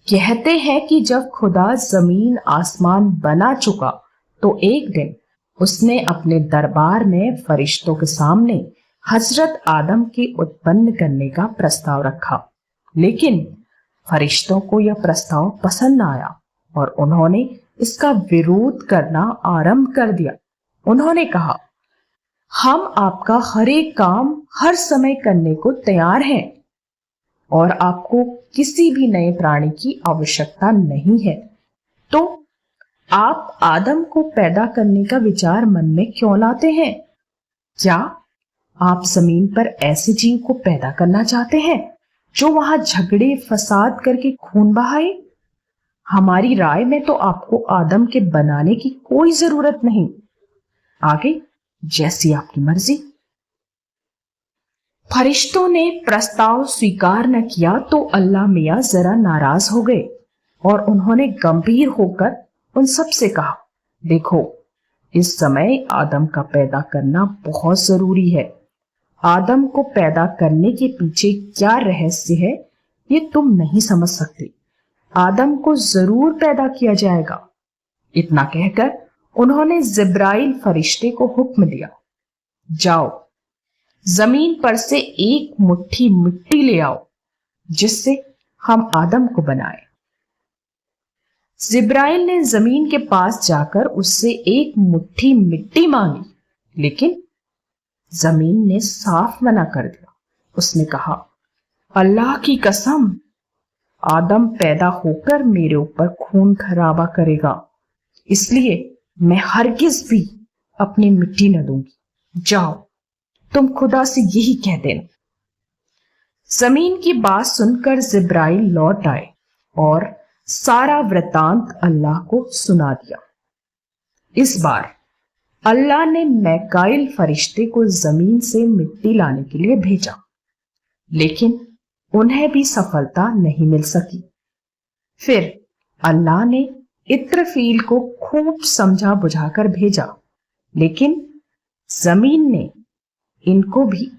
कहते हैं कि जब खुदा जमीन आसमान बना चुका तो एक दिन उसने अपने दरबार में फरिश्तों के सामने हजरत आदम के उत्पन्न करने का प्रस्ताव रखा। लेकिन फरिश्तों को यह प्रस्ताव पसंद न आया और उन्होंने इसका विरोध करना आरंभ कर दिया। उन्होंने कहा, हम आपका हर एक काम हर समय करने को तैयार हैं और आपको किसी भी नए प्राणी की आवश्यकता नहीं है, तो आप आदम को पैदा करने का विचार मन में क्यों लाते हैं? क्या आप जमीन पर ऐसे जीव को पैदा करना चाहते हैं जो वहां झगड़े फसाद करके खून बहाए? हमारी राय में तो आपको आदम के बनाने की कोई जरूरत नहीं। आगे जैसी आपकी मर्जी। फरिश्तों ने प्रस्ताव स्वीकार न किया तो अल्लाह मियां जरा नाराज हो गए और उन्होंने गंभीर होकर उन सब से कहा, देखो, इस समय आदम का पैदा करना बहुत जरूरी है। आदम को पैदा करने के पीछे क्या रहस्य है ये तुम नहीं समझ सकते। आदम को जरूर पैदा किया जाएगा। इतना कहकर उन्होंने जिब्राइल फरिश्ते को हुक्म दिया, जाओ जमीन पर से एक मुट्ठी मिट्टी ले आओ जिससे हम आदम को बनाए। जिब्राइल ने जमीन के पास जाकर उससे एक मुट्ठी मिट्टी मांगी, लेकिन जमीन ने साफ मना कर दिया। उसने कहा, अल्लाह की कसम, आदम पैदा होकर मेरे ऊपर खून खराबा करेगा, इसलिए मैं हरगिज भी अपनी मिट्टी न दूंगी। जाओ तुम खुदा से यही कह देना। जमीन की बात सुनकर जिब्राइल लौट आए और सारा वृतांत अल्लाह को सुना दिया। इस बार अल्लाह ने मैकाइल फरिश्ते को जमीन से मिट्टी लाने के लिए भेजा, लेकिन उन्हें भी सफलता नहीं मिल सकी। फिर अल्लाह ने इत्रफील को खूब समझा बुझाकर भेजा, लेकिन जमीन ने इनको भी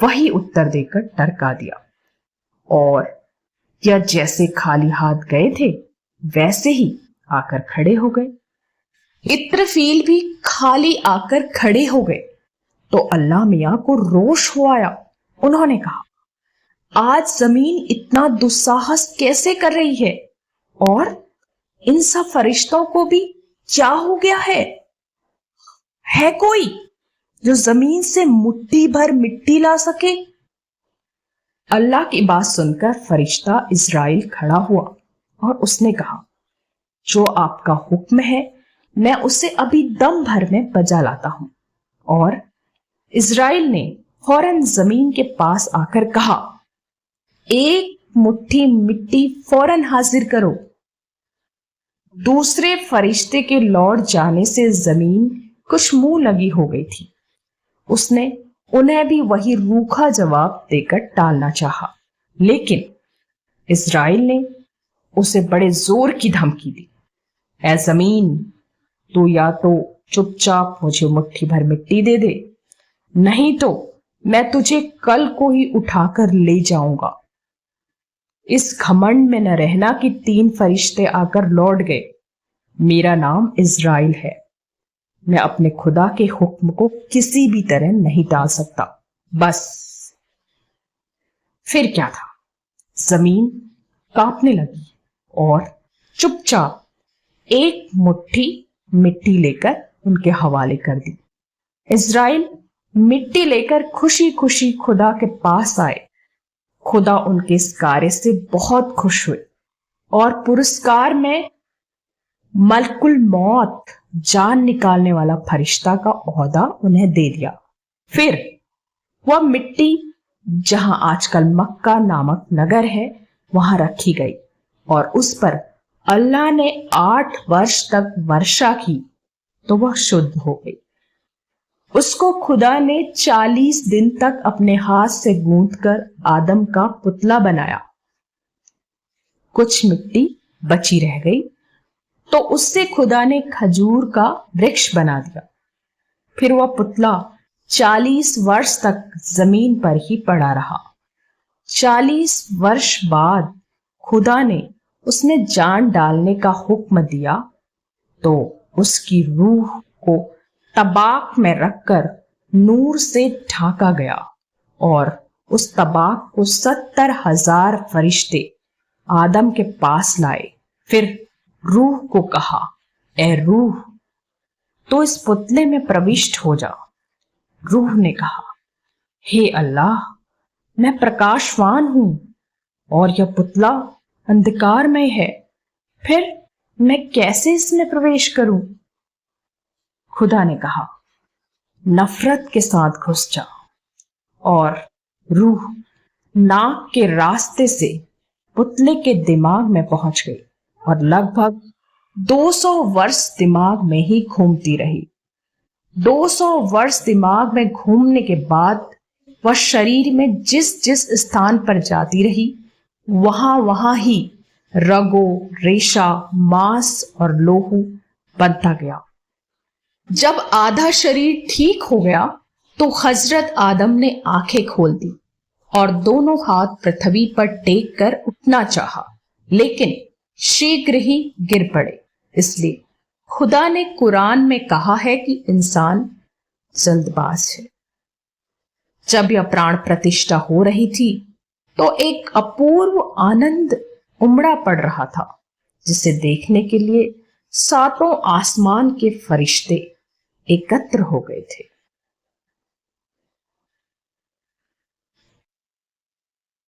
वही उत्तर देकर टरका दिया और यह जैसे खाली हाथ गए थे वैसे ही आकर खड़े हो गए। इत्रफील भी खाली आकर खड़े हो गए तो अल्लाह मियां को रोष हो आया। उन्होंने कहा, आज जमीन इतना दुस्साहस कैसे कर रही है और इन सब फरिश्तों को भी क्या हो गया है? है कोई जो जमीन से मुट्ठी भर मिट्टी ला सके? अल्लाह की बात सुनकर फरिश्ता इज़राइल खड़ा हुआ और उसने कहा, जो आपका हुक्म है मैं उसे अभी दम भर में बजा लाता हूं। और इज़राइल ने फौरन जमीन के पास आकर कहा, एक मुट्ठी मिट्टी फौरन हाजिर करो। दूसरे फरिश्ते के लौट जाने से जमीन कुछ मुंह लगी हो गई थी। उसने उन्हें भी वही रूखा जवाब देकर टालना चाहा, लेकिन इज़राइल ने उसे बड़े जोर की धमकी दी, ऐ जमीन, तू या तो चुपचाप मुझे मुट्ठी भर मिट्टी दे दे, नहीं तो मैं तुझे कल को ही उठाकर ले जाऊंगा। इस घमंड में न रहना कि 3 फरिश्ते आकर लौट गए। मेरा नाम इज़राइल है। मैं अपने खुदा के हुक्म को किसी भी तरह नहीं टाल सकता। बस। फिर क्या था, जमीन कांपने लगी और चुपचाप एक मुट्ठी मिट्टी लेकर उनके हवाले कर दी। इज़राइल मिट्टी लेकर खुशी खुशी खुदा के पास आए। खुदा उनके इस कार्य से बहुत खुश हुए और पुरस्कार में मलकुल मौत, जान निकालने वाला फरिश्ता का ओहदा उन्हें दे दिया। फिर वह मिट्टी जहां आजकल मक्का नामक नगर है वहां रखी गई और उस पर अल्लाह ने 8 वर्ष तक वर्षा की तो वह शुद्ध हो गई। उसको खुदा ने 40 दिन तक अपने हाथ से गूंथकर आदम का पुतला बनाया। कुछ मिट्टी बची रह गई तो उससे खुदा ने खजूर का वृक्ष बना दिया। फिर वह पुतला 40 वर्ष तक जमीन पर ही पड़ा रहा। 40 वर्ष बाद खुदा ने उसने जान डालने का हुक्म दिया तो उसकी रूह को तबाक में रखकर नूर से ढाका गया और उस तबाक को 70,000 फरिश्ते आदम के पास लाए। फिर रूह को कहा, ए रूह, तो इस पुतले में प्रविष्ट हो जा। रूह ने कहा, हे अल्लाह, मैं प्रकाशवान हूं और यह पुतला अंधकारमय है, फिर मैं कैसे इसमें प्रवेश करूं? खुदा ने कहा, नफरत के साथ घुस जा। और रूह नाक के रास्ते से पुतले के दिमाग में पहुंच गई और लगभग 200 वर्ष दिमाग में ही घूमती रही। 200 वर्ष दिमाग में घूमने के बाद वह शरीर में जिस जिस स्थान पर जाती रही वहां वहां ही रगो, रेशा, मांस और लोहू बनता गया। जब आधा शरीर ठीक हो गया तो हजरत आदम ने आंखें खोल दी और दोनों हाथ पृथ्वी पर टेक कर उठना चाहा, लेकिन शीघ्र ही गिर पड़े। इसलिए खुदा ने कुरान में कहा है कि इंसान जल्दबाज है। जब यह प्राण प्रतिष्ठा हो रही थी तो एक अपूर्व आनंद उमड़ा पड़ रहा था, जिसे देखने के लिए 7 आसमान के फरिश्ते एकत्र हो गए थे।